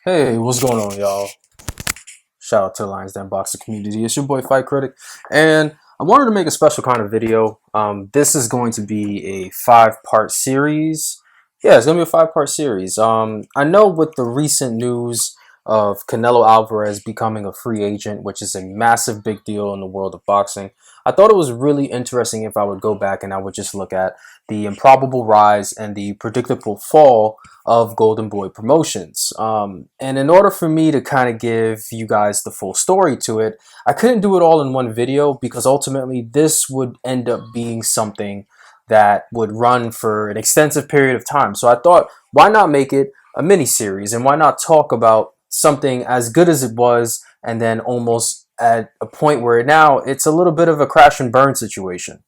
Hey, what's going on, y'all? Shout out to the Lions Den Boxing community. It's your boy Fight Critic, and I wanted to make a special kind of video. This is going to be a five-part series. Yeah, it's gonna be a five-part series. I know with the recent news of Canelo Alvarez becoming a free agent, which is a massive big deal in the world of boxing, I thought it was really interesting if I would go back and I would just look at the improbable rise and the predictable fall of Golden Boy Promotions. And in order for me to kind of give you guys the full story to it, I couldn't do it all in one video because ultimately this would end up being something that would run for an extensive period of time. So I thought, why not make it a mini series, and why not talk about something as good as it was and then almost at a point where now it's a little bit of a crash and burn situation.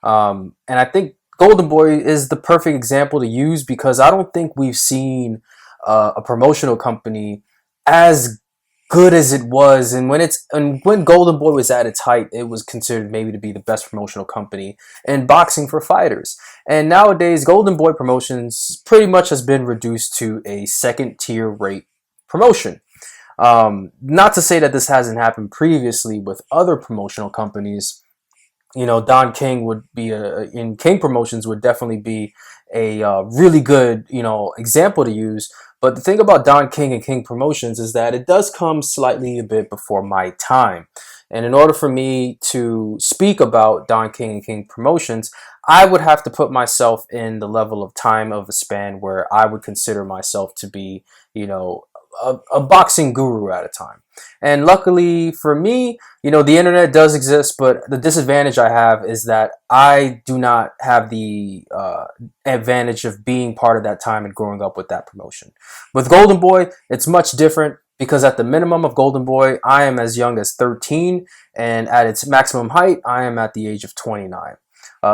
And I think Golden Boy is the perfect example to use because I don't think we've seen a promotional company as good as it was. And when Golden Boy was at its height, it was considered maybe to be the best promotional company in boxing for fighters. And nowadays, Golden Boy Promotions pretty much has been reduced to a second tier rate promotion. Not to say that this hasn't happened previously with other promotional companies. You know, Don King would be in King Promotions would definitely be a really good, example to use. But the thing about Don King and King Promotions is that it does come slightly a bit before my time. And in order for me to speak about Don King and King Promotions, I would have to put myself in the level of time of a span where I would consider myself to be, a boxing guru at a time. And luckily for me, the internet does exist, but the disadvantage I have is that I do not have the advantage of being part of that time and growing up with that promotion. With Golden Boy, it's much different because at the minimum of Golden Boy, I am as young as 13, and at its maximum height, I am at the age of 29.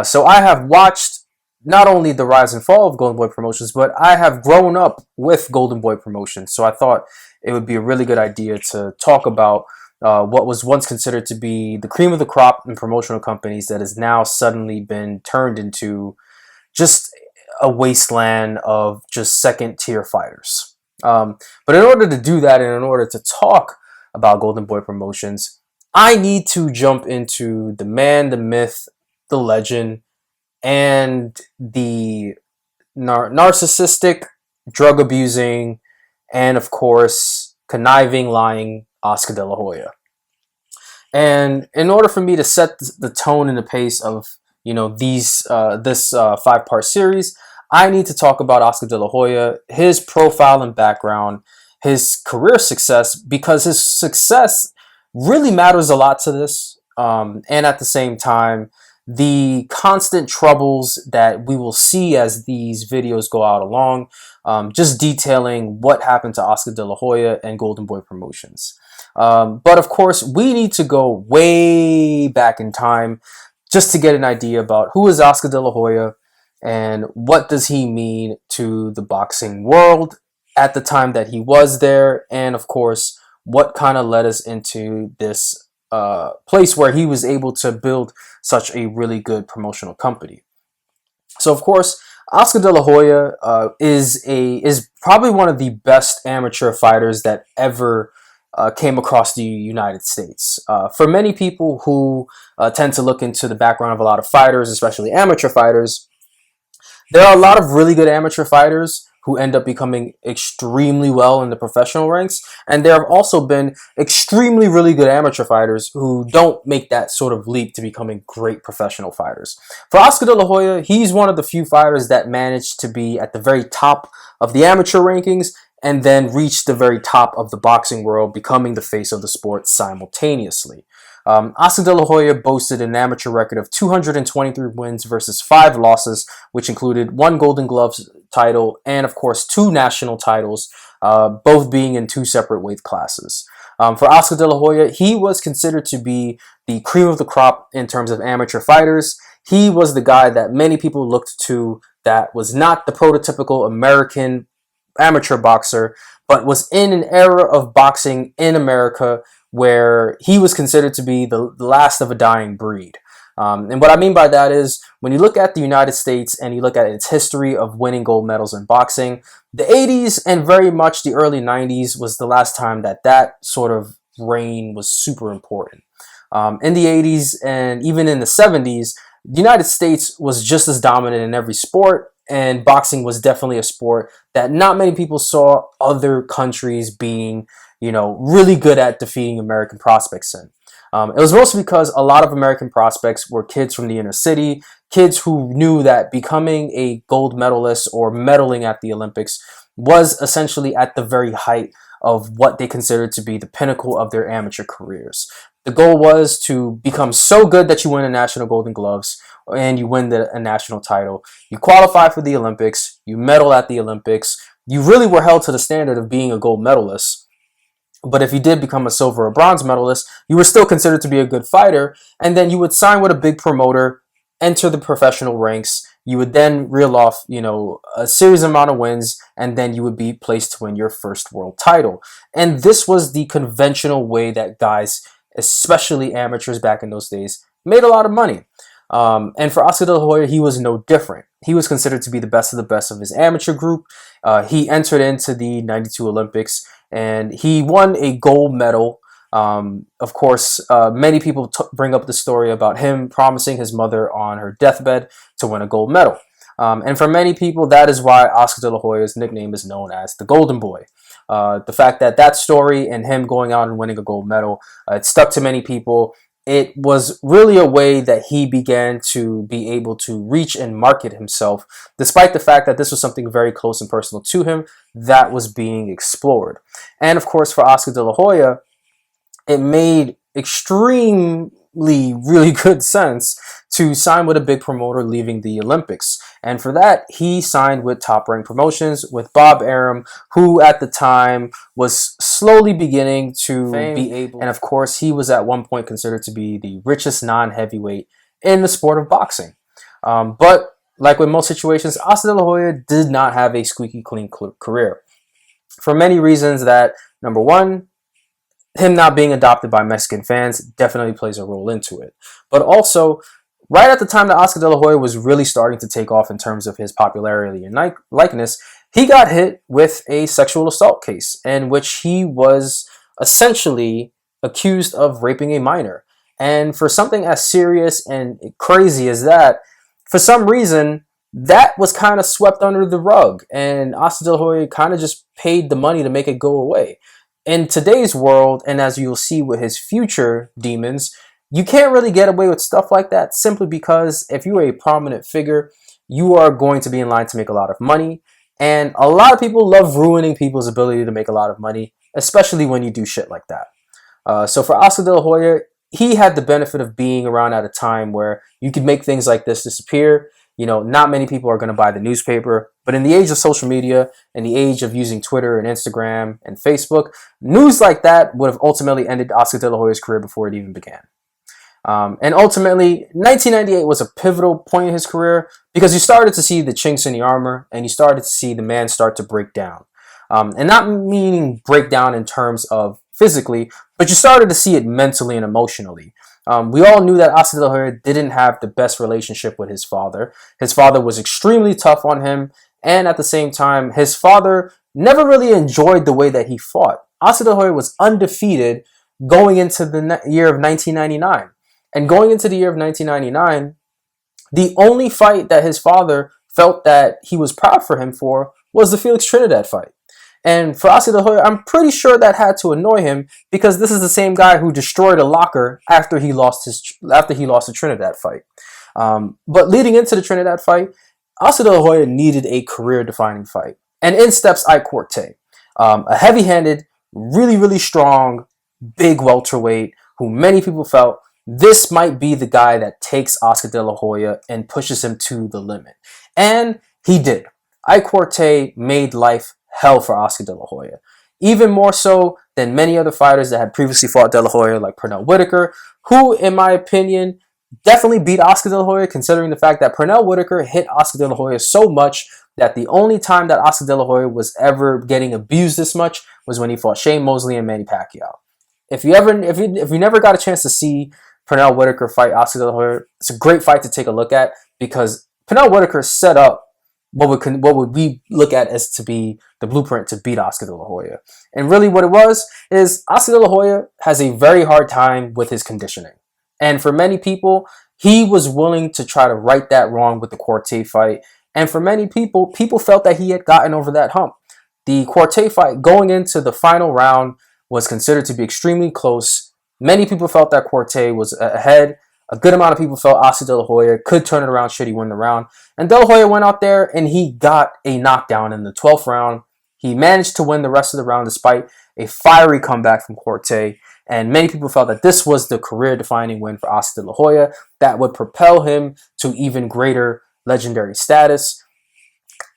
So I have watched not only the rise and fall of Golden Boy Promotions, but I have grown up with Golden Boy Promotions. So I thought it would be a really good idea to talk about what was once considered to be the cream of the crop in promotional companies that has now suddenly been turned into just a wasteland of just second tier fighters. But in order to do that and in order to talk about Golden Boy Promotions, I need to jump into the man, the myth, the legend, and the narcissistic, drug abusing, and of course, conniving, lying Oscar De La Hoya. And in order for me to set the tone and the pace of this five-part series, I need to talk about Oscar De La Hoya, his profile and background, his career success, because his success really matters a lot to this. And at the same time, the constant troubles that we will see as these videos go out along, just detailing what happened to Oscar De La Hoya and Golden Boy Promotions. But of course, we need to go way back in time just to get an idea about who is Oscar De La Hoya and what does he mean to the boxing world at the time that he was there, and of course, what kind of led us into this place where he was able to build such a really good promotional company. So of course, Oscar De La Hoya is probably one of the best amateur fighters that ever came across the United States. For many people who tend to look into the background of a lot of fighters, especially amateur fighters, there are a lot of really good amateur fighters who end up becoming extremely well in the professional ranks. And there have also been extremely really good amateur fighters who don't make that sort of leap to becoming great professional fighters. For Oscar De La Hoya, he's one of the few fighters that managed to be at the very top of the amateur rankings and then reach the very top of the boxing world, becoming the face of the sport simultaneously. Oscar De La Hoya boasted an amateur record of 223 wins versus 5 losses, which included 1 Golden Gloves title and, of course, 2 national titles, both being in 2 separate weight classes. For Oscar De La Hoya, he was considered to be the cream of the crop in terms of amateur fighters. He was the guy that many people looked to that was not the prototypical American amateur boxer, but was in an era of boxing in America where he was considered to be the last of a dying breed. And what I mean by that is when you look at the United States and you look at its history of winning gold medals in boxing, the 80s and very much the early 90s was the last time that that sort of reign was super important. In the 80s and even in the 70s, the United States was just as dominant in every sport, and boxing was definitely a sport that not many people saw other countries being, really good at defeating American prospects in. It was mostly because a lot of American prospects were kids from the inner city, kids who knew that becoming a gold medalist or medaling at the Olympics was essentially at the very height of what they considered to be the pinnacle of their amateur careers. The goal was to become so good that you win a national Golden Gloves and you win a national title. You qualify for the Olympics, you medal at the Olympics. You really were held to the standard of being a gold medalist. But if you did become a silver or bronze medalist, you were still considered to be a good fighter, and then you would sign with a big promoter, enter the professional ranks. You would then reel off, a series amount of wins, and then you would be placed to win your first world title. And this was the conventional way that guys, especially amateurs back in those days, made a lot of money. And for Oscar De La Hoya, he was no different. He was considered to be the best of his amateur group. He entered into the 92 Olympics, and he won a gold medal. Of course, many people bring up the story about him promising his mother on her deathbed to win a gold medal. And for many people, that is why Oscar De La Hoya's nickname is known as the Golden Boy. The fact that story and him going out and winning a gold medal, it stuck to many people. It was really a way that he began to be able to reach and market himself, despite the fact that this was something very close and personal to him that was being explored. And of course, for Oscar De La Hoya, it made extremely really good sense to sign with a big promoter leaving the Olympics. And for that, he signed with Top Rank Promotions with Bob Arum, who at the time was slowly beginning to be able. And of course, he was at one point considered to be the richest non-heavyweight in the sport of boxing. But like with most situations, Oscar De La Hoya did not have a squeaky clean career. For many reasons that, number one, him not being adopted by Mexican fans definitely plays a role into it. But also, right at the time that Oscar De La Hoya was really starting to take off in terms of his popularity and likeness, he got hit with a sexual assault case in which he was essentially accused of raping a minor. And for something as serious and crazy as that, for some reason, that was kind of swept under the rug. And Oscar De La Hoya kind of just paid the money to make it go away. In today's world, and as you'll see with his future demons, you can't really get away with stuff like that simply because if you're a prominent figure, you are going to be in line to make a lot of money. And a lot of people love ruining people's ability to make a lot of money, especially when you do shit like that. So for Oscar De La Hoya, he had the benefit of being around at a time where you could make things like this disappear. Not many people are going to buy the newspaper, but in the age of social media and the age of using Twitter and Instagram and Facebook, news like that would have ultimately ended Oscar De La Hoya's career before it even began. And ultimately, 1998 was a pivotal point in his career because you started to see the chinks in the armor and you started to see the man start to break down. And not meaning break down in terms of physically, but you started to see it mentally and emotionally. We all knew that Oscar De La Hoya didn't have the best relationship with his father. His father was extremely tough on him, and at the same time, his father never really enjoyed the way that he fought. Oscar De La Hoya was undefeated going into the year of 1999. And going into the year of 1999, the only fight that his father felt that he was proud for him for was the Felix Trinidad fight. And for Oscar De La Hoya, I'm pretty sure that had to annoy him because this is the same guy who destroyed a locker after he lost the Trinidad fight. But leading into the Trinidad fight, Oscar De La Hoya needed a career-defining fight. And in steps Ike Quartey, a heavy-handed, really, really strong, big welterweight who many people felt this might be the guy that takes Oscar De La Hoya and pushes him to the limit. And he did. Ike Quartey made life hell for Oscar De La Hoya. Even more so than many other fighters that had previously fought De La Hoya, like Pernell Whitaker, who, in my opinion, definitely beat Oscar De La Hoya, considering the fact that Pernell Whitaker hit Oscar De La Hoya so much that the only time that Oscar De La Hoya was ever getting abused this much was when he fought Shane Mosley and Manny Pacquiao. If you never got a chance to see Pernell Whitaker fight Oscar De La Hoya. It's a great fight to take a look at because Pernell Whitaker set up what would we look at as to be the blueprint to beat Oscar De La Hoya. And really what it was is Oscar De La Hoya has a very hard time with his conditioning. And for many people, he was willing to try to right that wrong with the Quartet fight. And for many people, people felt that he had gotten over that hump. The Quartet fight going into the final round was considered to be extremely close. Many people felt that Quartet was ahead. A good amount of people felt Oscar De La Hoya could turn it around should he win the round. And De La Hoya went out there and he got a knockdown in the 12th round. He managed to win the rest of the round despite a fiery comeback from Quartet. And many people felt that this was the career-defining win for Oscar De La Hoya that would propel him to even greater legendary status,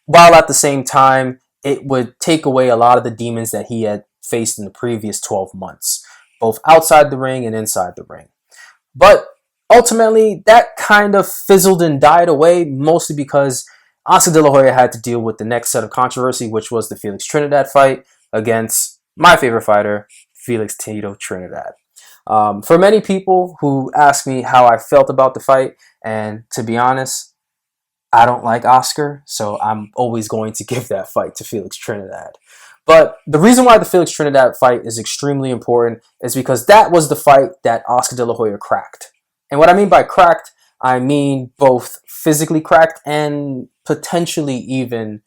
while at the same time, it would take away a lot of the demons that he had faced in the previous 12 months, both outside the ring and inside the ring. But ultimately, that kind of fizzled and died away, mostly because Oscar De La Hoya had to deal with the next set of controversy, which was the Felix Trinidad fight against my favorite fighter, Felix Tito Trinidad. For many people who ask me how I felt about the fight, and to be honest, I don't like Oscar, so I'm always going to give that fight to Felix Trinidad. But the reason why the Felix Trinidad fight is extremely important is because that was the fight that Oscar De La Hoya cracked. And what I mean by cracked, I mean both physically cracked and potentially even,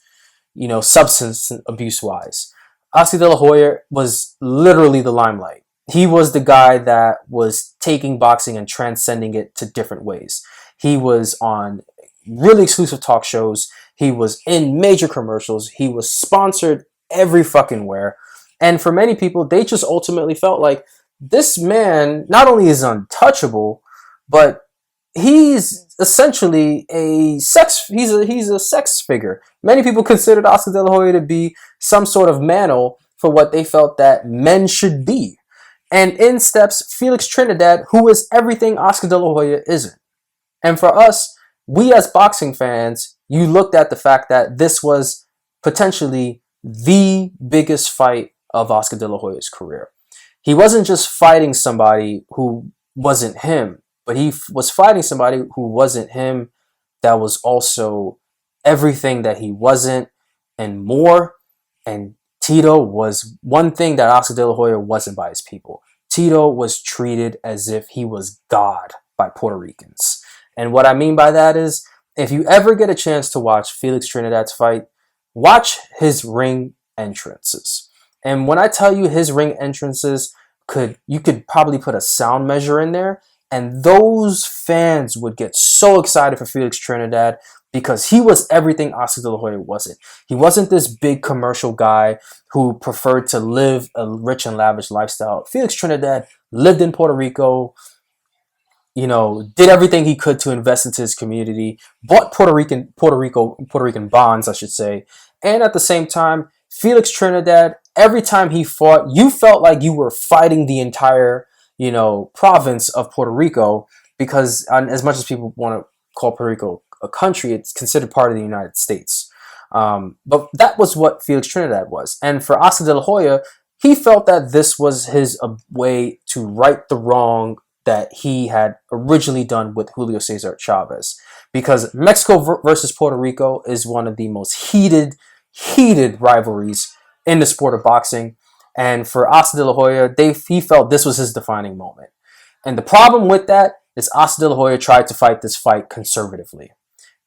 substance abuse wise. Oscar De La Hoya was literally the limelight. He was the guy that was taking boxing and transcending it to different ways. He was on really exclusive talk shows. He was in major commercials. He was sponsored every fucking where. And for many people, they just ultimately felt like this man not only is untouchable, but he's essentially he's a sex figure. Many people considered Oscar De La Hoya to be some sort of manual for what they felt that men should be. And in steps Felix Trinidad, who is everything Oscar De La Hoya isn't. And for us, we as boxing fans, you looked at the fact that this was potentially the biggest fight of Oscar De La Hoya's career. He wasn't just fighting somebody who wasn't him, but he was fighting somebody who wasn't him that was also everything that he wasn't and more. And Tito was one thing that Oscar De La Hoya wasn't by his people. Tito was treated as if he was God by Puerto Ricans. And what I mean by that is, if you ever get a chance to watch Felix Trinidad's fight, watch his ring entrances. And when I tell you his ring entrances, you could probably put a sound measure in there, and those fans would get so excited for Felix Trinidad because he was everything Oscar De La Hoya wasn't. He wasn't this big commercial guy who preferred to live a rich and lavish lifestyle. Felix Trinidad lived in Puerto Rico, did everything he could to invest into his community, bought Puerto Rican bonds, I should say. And at the same time, Felix Trinidad, every time he fought, you felt like you were fighting the entire, province of Puerto Rico, because as much as people want to call Puerto Rico a country, it's considered part of the United States. But that was what Felix Trinidad was. And for Oscar De La Hoya, he felt that this was his way to right the wrong that he had originally done with Julio Cesar Chavez. Because Mexico versus Puerto Rico is one of the most heated rivalries in the sport of boxing. And for Oscar De La Hoya, he felt this was his defining moment. And the problem with that is Oscar De La Hoya tried to fight this fight conservatively.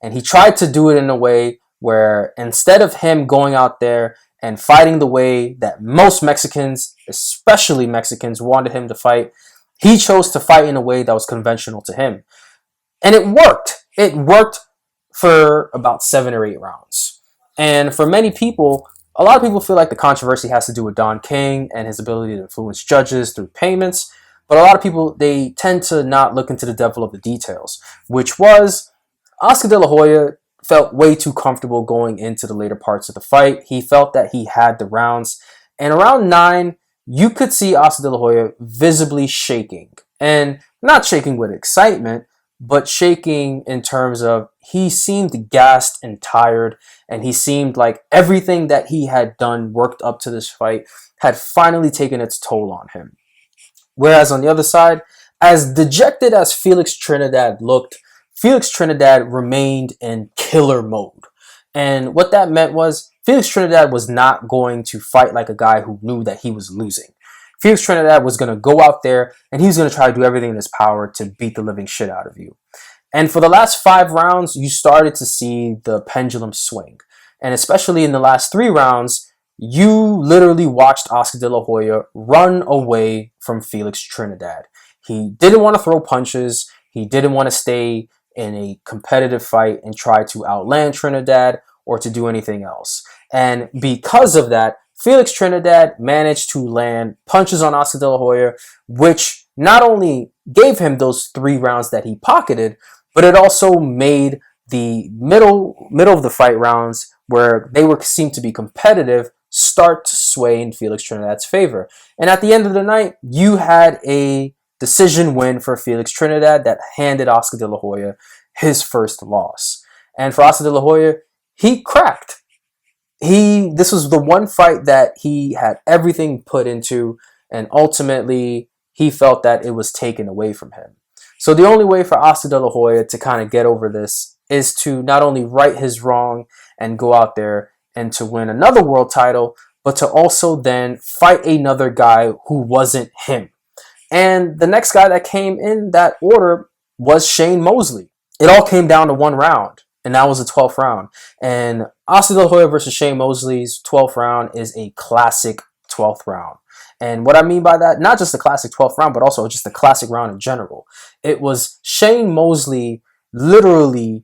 And he tried to do it in a way where instead of him going out there and fighting the way that most Mexicans, especially Mexicans, wanted him to fight, he chose to fight in a way that was conventional to him. And it worked. It worked for about 7 or 8 rounds. And for many people, a lot of people feel like the controversy has to do with Don King and his ability to influence judges through payments. But a lot of people, they tend to not look into the devil of the details, which was Oscar De La Hoya felt way too comfortable going into the later parts of the fight. He felt that he had the rounds. And around 9, you could see Oscar De La Hoya visibly shaking. And not shaking with excitement, but shaking in terms of he seemed gassed and tired, and he seemed like everything that he had done worked up to this fight had finally taken its toll on him. Whereas on the other side, As dejected as Felix Trinidad looked, Felix Trinidad remained in killer mode. And what that meant was Felix Trinidad was not going to fight like a guy who knew that he was losing. Felix Trinidad was going to go out there and he was going to try to do everything in his power to beat the living shit out of you. And for the last 5 rounds, you started to see the pendulum swing. And especially in the last 3 rounds, you literally watched Oscar De La Hoya run away from Felix Trinidad. He didn't want to throw punches. He didn't want to stay in a competitive fight and try to outland Trinidad or to do anything else. And because of that, Felix Trinidad managed to land punches on Oscar De La Hoya, which not only gave him those 3 rounds that he pocketed, but it also made the middle of the fight rounds, where they seemed to be competitive, start to sway in Felix Trinidad's favor. And at the end of the night, you had a decision win for Felix Trinidad that handed Oscar De La Hoya his first loss. And for Oscar De La Hoya, he cracked. This was the one fight that he had everything put into, and ultimately he felt that it was taken away from him. So the only way for Oscar De La Hoya to kind of get over this is to not only right his wrong and go out there and to win another world title, but to also then fight another guy who wasn't him. And the next guy that came in that order was Shane Mosley. It all came down to 1 round, and that was the 12th round. And Oscar De La Hoya versus Shane Mosley's 12th round is a classic 12th round. And what I mean by that, not just the classic 12th round, but also just the classic round in general. It was Shane Mosley literally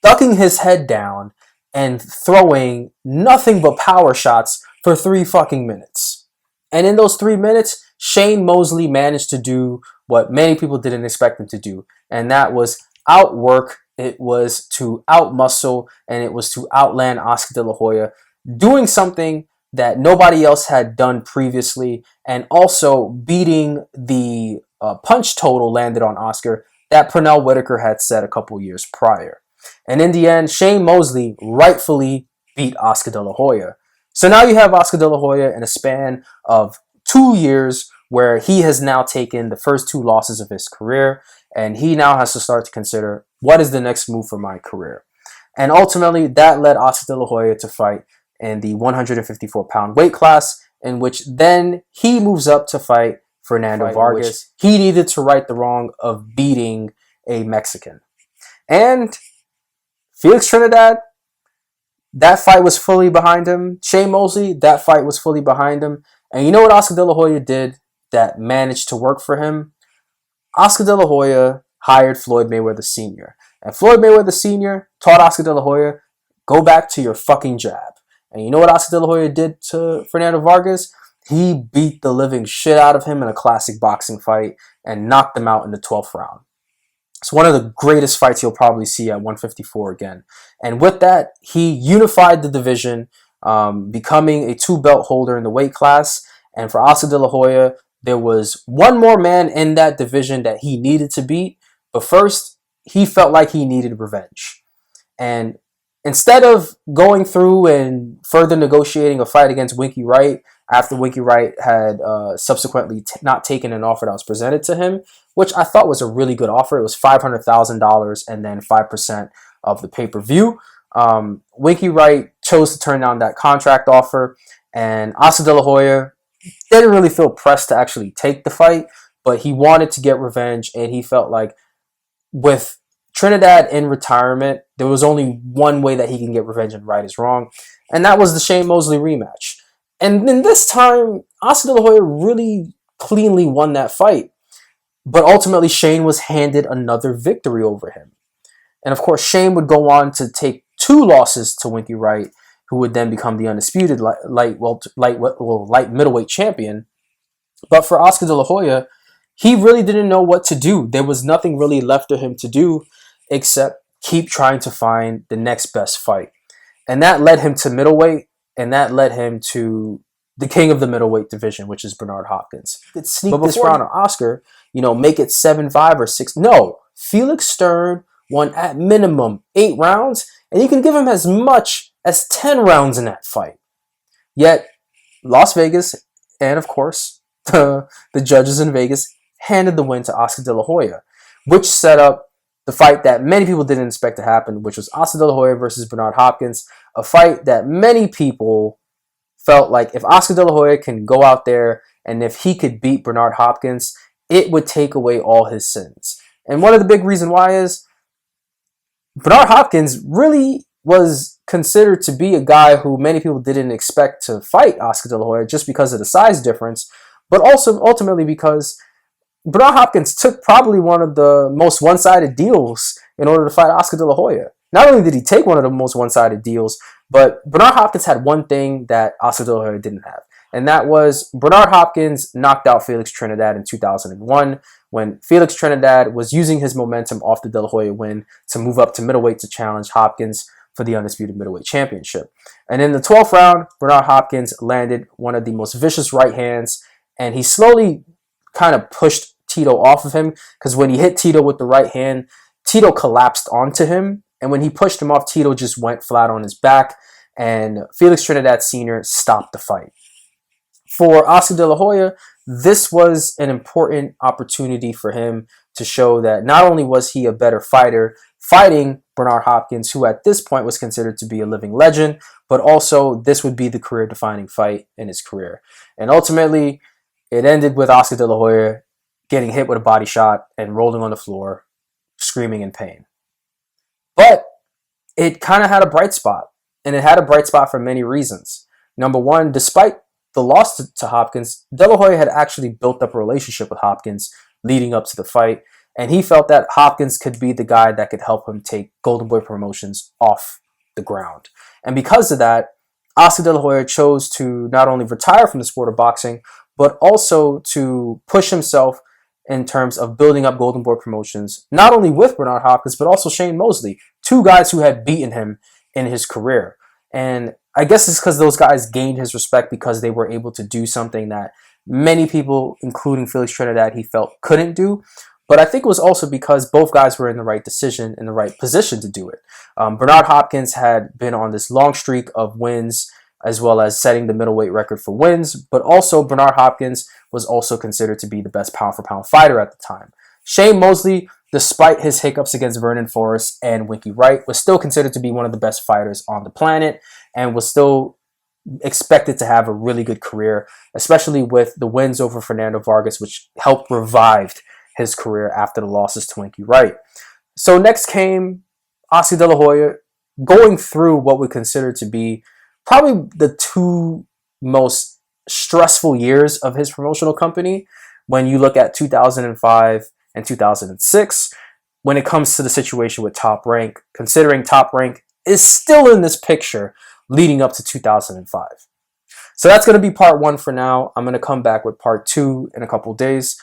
ducking his head down and throwing nothing but power shots for 3 fucking minutes. And in those 3 minutes, Shane Mosley managed to do what many people didn't expect him to do. And that was outwork, it was to outmuscle, and it was to outland Oscar De La Hoya, doing something that nobody else had done previously, and also beating the punch total landed on Oscar that Pernell Whitaker had set a couple years prior. And in the end, Shane Mosley rightfully beat Oscar De La Hoya. So now you have Oscar De La Hoya in a span of 2 years where he has now taken the first 2 losses of his career, and he now has to start to consider, what is the next move for my career? And ultimately, that led Oscar De La Hoya to fight in the 154-pound weight class, in which then he moves up to fight Fernando Vargas. He needed to right the wrong of beating a Mexican. And Felix Trinidad, that fight was fully behind him. Shane Mosley, that fight was fully behind him. And you know what Oscar De La Hoya did that managed to work for him? Oscar De La Hoya hired Floyd Mayweather Sr. And Floyd Mayweather Sr. taught Oscar De La Hoya, go back to your fucking jab. And you know what Oscar De La Hoya did to Fernando Vargas? He beat the living shit out of him in a classic boxing fight and knocked him out in the 12th round. It's one of the greatest fights you'll probably see at 154 again. And with that, he unified the division, becoming a 2-belt holder in the weight class. And for Oscar De La Hoya, there was one more man in that division that he needed to beat. But first, he felt like he needed revenge. And instead of going through and further negotiating a fight against Winky Wright, after Winky Wright had subsequently not taken an offer that was presented to him, which I thought was a really good offer. It was $500,000 and then 5% of the pay-per-view. Winky Wright chose to turn down that contract offer, and Oscar De La Hoya didn't really feel pressed to actually take the fight, but he wanted to get revenge, and he felt like with Trinidad in retirement, there was only one way that he can get revenge and right his wrong, and that was the Shane Mosley rematch. And then this time, Oscar De La Hoya really cleanly won that fight. But ultimately, Shane was handed another victory over him. And of course, Shane would go on to take 2 losses to Winky Wright, who would then become the undisputed light middleweight champion. But for Oscar De La Hoya, he really didn't know what to do. There was nothing really left for him to do except keep trying to find the next best fight. And that led him to middleweight, and that led him to the king of the middleweight division, which is Bernard Hopkins. Could sneak this round on Oscar, make it 7-5 or 6. No, Felix Stern won at minimum 8 rounds, and you can give him as much as 10 rounds in that fight. Yet, Las Vegas, and of course, the judges in Vegas, handed the win to Oscar De La Hoya, which set up the fight that many people didn't expect to happen, which was Oscar De La Hoya versus Bernard Hopkins, a fight that many people felt like if Oscar De La Hoya can go out there and if he could beat Bernard Hopkins, it would take away all his sins. And one of the big reasons why is Bernard Hopkins really was considered to be a guy who many people didn't expect to fight Oscar De La Hoya just because of the size difference, but also ultimately because Bernard Hopkins took probably one of the most one-sided deals in order to fight Oscar De La Hoya. Not only did he take one of the most one-sided deals, but Bernard Hopkins had one thing that Oscar De La Hoya didn't have. And that was Bernard Hopkins knocked out Felix Trinidad in 2001 when Felix Trinidad was using his momentum off the De La Hoya win to move up to middleweight to challenge Hopkins for the undisputed middleweight championship. And in the 12th round, Bernard Hopkins landed one of the most vicious right hands, and he slowly kind of pushed Tito off of him, because when he hit Tito with the right hand, Tito collapsed onto him, and when he pushed him off, Tito just went flat on his back, and Felix Trinidad Sr. stopped the fight. For Oscar De La Hoya, this was an important opportunity for him to show that not only was he a better fighter fighting Bernard Hopkins, who at this point was considered to be a living legend, but also this would be the career-defining fight in his career. And ultimately, it ended with Oscar De La Hoya getting hit with a body shot and rolling on the floor, screaming in pain. But it kind of had a bright spot, and it had a bright spot for many reasons. Number one, despite the loss to Hopkins, De La Hoya had actually built up a relationship with Hopkins leading up to the fight, and he felt that Hopkins could be the guy that could help him take Golden Boy Promotions off the ground. And because of that, Oscar De La Hoya chose to not only retire from the sport of boxing, but also to push himself in terms of building up Golden Boy Promotions, not only with Bernard Hopkins, but also Shane Mosley, two guys who had beaten him in his career. And I guess it's because those guys gained his respect because they were able to do something that many people, including Felix Trinidad, he felt couldn't do. But I think it was also because both guys were in the right decision, in the right position to do it. Bernard Hopkins had been on this long streak of wins, as well as setting the middleweight record for wins, but also Bernard Hopkins was also considered to be the best pound-for-pound fighter at the time. Shane Mosley, despite his hiccups against Vernon Forrest and Winky Wright, was still considered to be one of the best fighters on the planet and was still expected to have a really good career, especially with the wins over Fernando Vargas, which helped revive his career after the losses to Winky Wright. So next came Oscar De La Hoya, going through what we consider to be probably the two most stressful years of his promotional company when you look at 2005 and 2006 when it comes to the situation with Top Rank, considering Top Rank is still in this picture leading up to 2005. So that's going to be part one for now. I'm going to come back with part two in a couple days.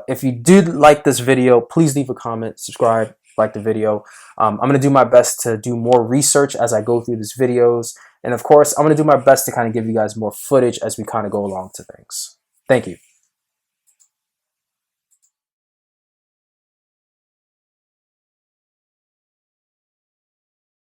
If you did like this video, please leave a comment, subscribe, like the video. I'm going to do my best to do more research as I go through these videos. And of course, I'm going to do my best to kind of give you guys more footage as we kind of go along to things. Thank you.